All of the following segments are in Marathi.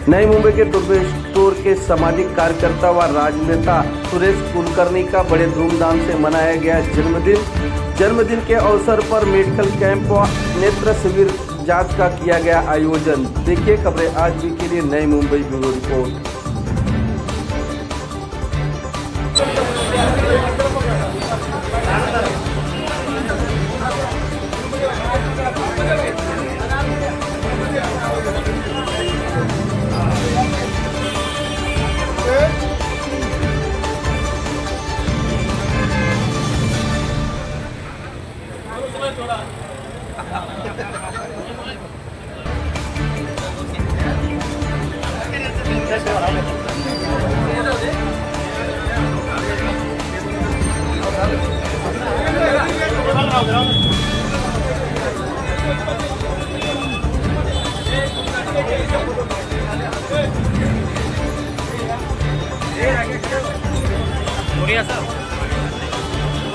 नई मुंबई के टोर के सामाजिक कार्यकर्ता व राजनेता सुरेश कुलकर्णी का बड़े धूमधाम से मनाया गया जन्मदिन के अवसर पर मेडिकल कैंप व नेत्र शिविर जांच का किया गया आयोजन। देखिए खबरें आज भी के लिए नई मुंबई ब्यूरो रिपोर्ट।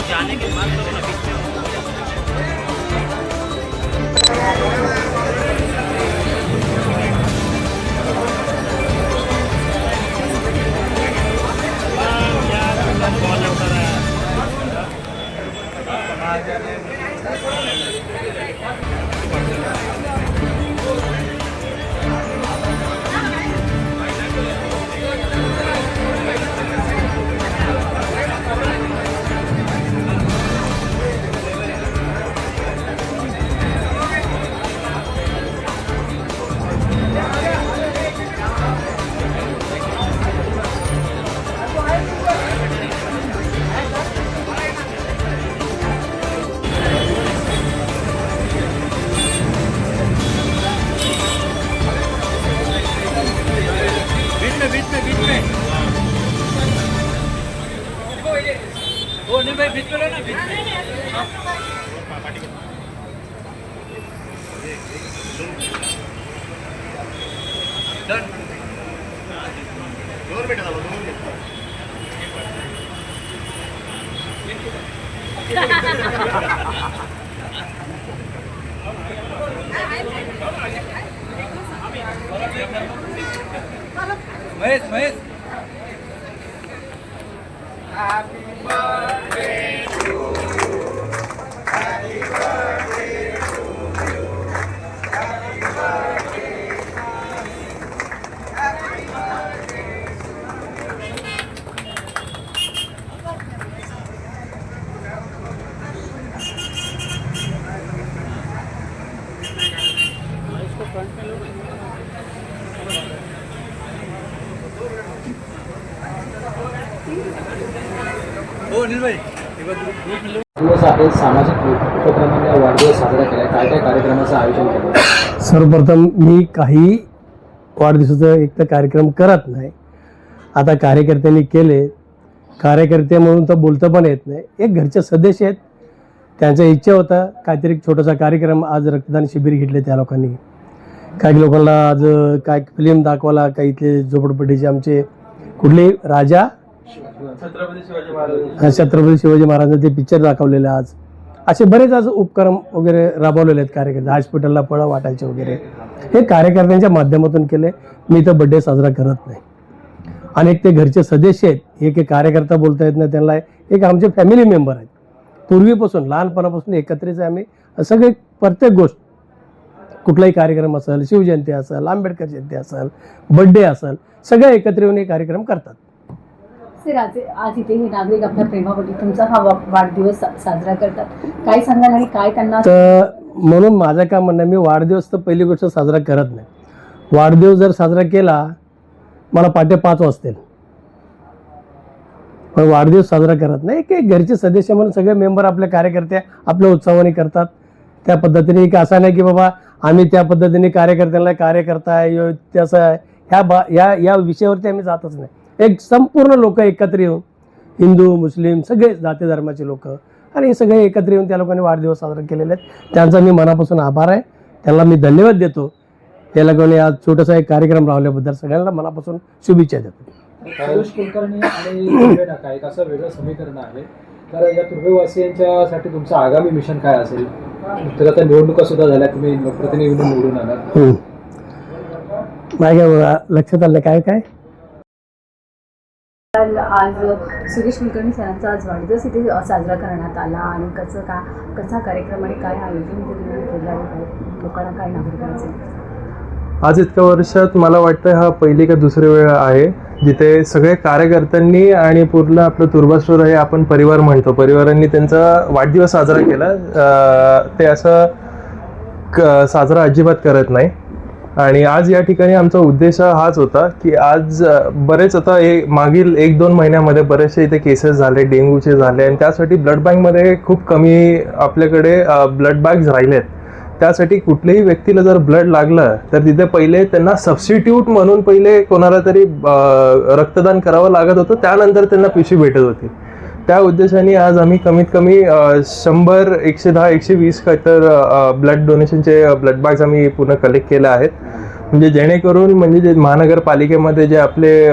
जाने के बाद तो बीच में बीच में वो नहीं भाई बीच में लो ना बीच में डन दूर बैठा था Mahesh Happy birthday to you. Happy birthday to you. Happy birthday. Happy birthday. इसको फ्रंट में लो। सामाजिक उपक्रमांनी वाढदिवस साजरा केला, काय काय कार्यक्रमाचं आयोजन केलं? सर्वप्रथम मी काही वाढदिवसाचा एक तर कार्यक्रम करत नाही. आता कार्यकर्त्यांनी केले, कार्यकर्ते म्हणून तर बोलतं पण येत नाही. एक घरचे सदस्य आहेत, त्यांचा इच्छा होता काहीतरी छोटासा कार्यक्रम. आज रक्तदान शिबिर घेतले त्या लोकांनी. काही लोकांना आज काय फिल्म दाखवायला, काही इथले झोपडपट्टीचे आमचे कुठले राजा छत्रपती शिवाजी महाराजांचे पिक्चर दाखवलेले आज. असे बरेच आज उपक्रम वगैरे राबवलेले आहेत कार्यकर्ते. हॉस्पिटलला फळं वाटायचे वगैरे हे कार्यकर्त्यांच्या माध्यमातून केले. मी तर बड्डे साजरा करत नाही. आणि एक ते घरचे सदस्य आहेत, एक कार्यकर्ता बोलता येत नाही त्यांना. एक आमचे फॅमिली मेंबर आहेत, पूर्वीपासून लहानपणापासून एकत्रित आहे आम्ही. सगळे प्रत्येक गोष्ट, कुठलाही कार्यक्रम असेल, शिवजयंती असेल, आंबेडकर जयंती असेल, बड्डे असेल, सगळे एकत्र येऊन हे कार्यक्रम करतात. सर आज इथे हे नागरिक आपल्या प्रेमापोटी तुमचा हा वाढदिवस साजरा करतात, काय सांगाल आणि काय त्यांना? तर म्हणून माझं काय म्हणणं, मी वाढदिवस तर पहिली गोष्ट साजरा करत नाही. वाढदिवस जर साजरा केला मला पहाटे 5 वाजतील, पण वाढदिवस साजरा करत नाही. एक घरचे सदस्य म्हणून सगळे मेंबर आपले कार्यकर्ते आपल्या उत्साहाने करतात. त्या पद्धतीने एक असं नाही की बाबा आम्ही त्या पद्धतीने कार्यकर्त्यांना कार्यकर्ता आहे त्याचं आहे, या विषयावरती आम्ही जातच नाही. एक संपूर्ण लोक एकत्र येऊन, हिंदू मुस्लिम सगळे जाती धर्माचे लोक, आणि हे सगळे एकत्र येऊन त्या लोकांनी वाढदिवस साजरा केलेले आहेत. त्यांचा मी मनापासून आभार आहे, त्यांना मी धन्यवाद देतो. या लोकांनी आज छोटासा एक कार्यक्रम राबवल्याबद्दल सगळ्यांना मनापासून शुभेच्छा देतो. सुरेश कुलकर्णी आणि एक असं वेगळं समीकरण आहे. तर या तुर्भेवासियांच्यासाठी तुमचं आगामी मिशन काय असेल? तर आता निवडणुका सुद्धा झाल्या, तुम्ही लोकप्रतिनिधी निवडून आलात. माझ्या लक्षात आलं काय काय आज सुरेश कुलकर्णी सरांचा आज वाढदिवस इथे साजरा करण्यात आला आणि कसा कार्यक्रम आणि काय आयोजन इथे तुम्ही केलं आहे, लोकांना काय नागरिकांचे आज इतक्या वर्षात मला वाटतं हा पहिली का दुसरी वेळ आहे जिथे सगळे कार्यकर्त्यांनी आणि पूर्ण आपलं तुर्बा स्टोर हे आपण परिवार म्हणतो, परिवारांनी त्यांचा वाढदिवस साजरा केला. ते असं साजरा अजिबात करत नाही. आणि आज या ठिकाणी आमचा उद्देश हाच होता की आज बरेच आता मागील 1-2 महिन्यामध्ये बरेचसे इथे केसेस झाले, डेंग्यूचे झाले आणि त्यासाठी ब्लड बँकमध्ये खूप कमी आपल्याकडे ब्लड बॅग्स राहिले आहेत. त्यासाठी कुठल्याही व्यक्तीला जर ब्लड लागलं तर तिथे पहिले त्यांना सबस्टिट्यूट म्हणून पहिले कोणाला तरी रक्तदान करावं लागत होतं, त्यानंतर त्यांना पिशवी भेटत होती. त्या उद्देशाने आज आम्ही कमीत कमी 100, 110, 120 तर ब्लड डोनेशनचे ब्लड बॅग्स आम्ही पूर्ण कलेक्ट केले आहेत. म्हणजे जेणेकरून म्हणजे जे महानगरपालिकेमध्ये जे आपले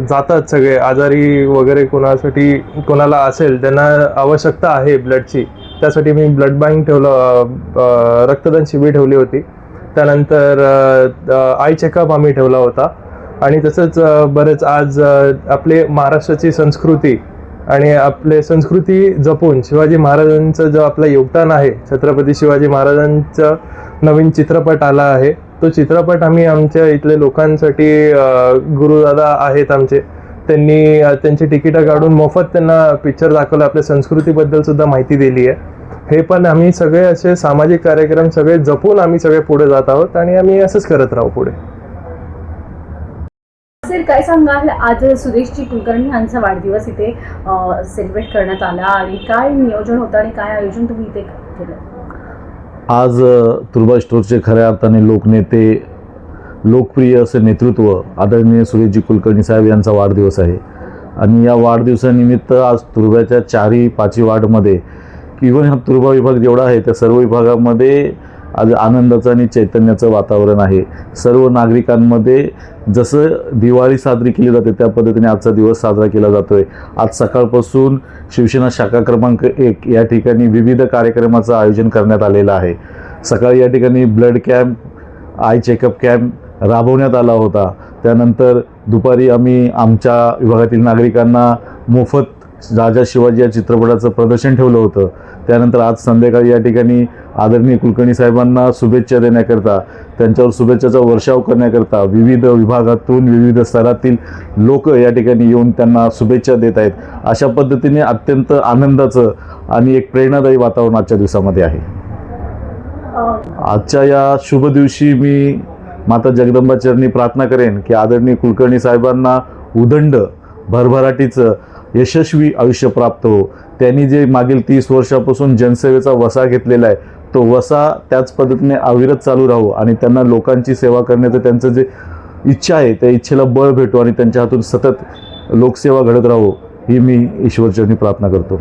जातात सगळे आजारी वगैरे कोणाला असेल त्यांना आवश्यकता आहे ब्लडची, त्यासाठी मी ब्लड बँक रक्तदान शिबिर ठेवली होती. त्यानंतर आय चेकअप आम्ही ठेवला होता. आणि तसंच बरेच आज आपले महाराष्ट्राची संस्कृती आणि आपले संस्कृती जपून शिवाजी महाराजांचं जो आपलं योगदान आहे, छत्रपती शिवाजी महाराजांचं नवीन चित्रपट आला आहे, तो चित्रपट आम्ही आमच्या इथले लोकांसाठी गुरुदादा आहेत आमचे, त्यांनी त्यांची तिकीटं काढून मोफत त्यांना पिक्चर दाखवलं, आपल्या संस्कृतीबद्दल सुद्धा माहिती दिली आहे. हे पण आम्ही सगळे असे सामाजिक कार्यक्रम सगळे जपून आम्ही सगळे पुढे जात आहोत आणि आम्ही असंच करत राहू पुढे. सर काय सांगाल, आज सुरेशजी कुलकर्णी यांचा वाढदिवस इथे सेलिब्रेट करण्यात आला आणि काय नियोजन होतं आणि काय आयोजन तुम्ही इथे केलं? आज तुर्बा स्टोरचे खऱ्या अर्थाने लोकनेते, लोकप्रिय असे नेतृत्व आदरणीय सुरेशजी कुलकर्णी साहेब यांचा वाढदिवस आहे. आणि या वाढदिवसानिमित्त आज तुर्ब्याच्या 4-5 वार्डमध्ये इव्हन हा तुर्बा विभाग जेवढा आहे त्या सर्व विभागामध्ये आज आनंदाचं आणि चैतन्याचं वातावरण आहे. सर्व नागरिकांमध्ये जसं दिवाळी साजरी केली जाते त्या पद्धतीने आजचा दिवस साजरा केला जातो आहे. आज सकाळपासून शिवसेना शाखा क्रमांक 1 या ठिकाणी विविध कार्यक्रमाचं आयोजन करण्यात आलेलं आहे. सकाळी या ठिकाणी blood camp, I checkup camp राबवण्यात आला होता. त्यानंतर दुपारी आम्ही आमच्या विभागातील नागरिकांना मोफत राजा शिवाजी या चित्रपटाचं प्रदर्शन ठेवलं होतं. त्यानंतर आज संध्याकाळी या ठिकाणी आदरणीय कुलकर्णी साहेबांना शुभेच्छा देण्याकरता, त्यांच्यावर शुभेच्छाचा वर्षाव करण्याकरता विविध विभागातून विविध स्तरातील लोक या ठिकाणी येऊन त्यांना शुभेच्छा देत आहेत. अशा पद्धतीने अत्यंत आनंदाचं आणि एक प्रेरणादायी वातावरण आजच्या दिवसामध्ये आहे. आजच्या या शुभ दिवशी मी माता जगदंबा चरणी प्रार्थना करेन की आदरणीय कुलकर्णी साहेबांना उदंड भरभराटीचं यशस्वी आयुष्य प्राप्त हो. त्यांनी जे मागील 30 वर्षापासून जनसेवेचा वसा घेतलेला आहे तो वसा त्याच पद्धतीने अविरत चालू राहू आणि त्यांना लोकांची सेवा करण्याचं त्यांचं जे इच्छा आहे त्या इच्छेला बळ भेटो आणि त्यांच्या हातून सतत लोकसेवा घडत राहू ही मी ईश्वरचरणी प्रार्थना करतो.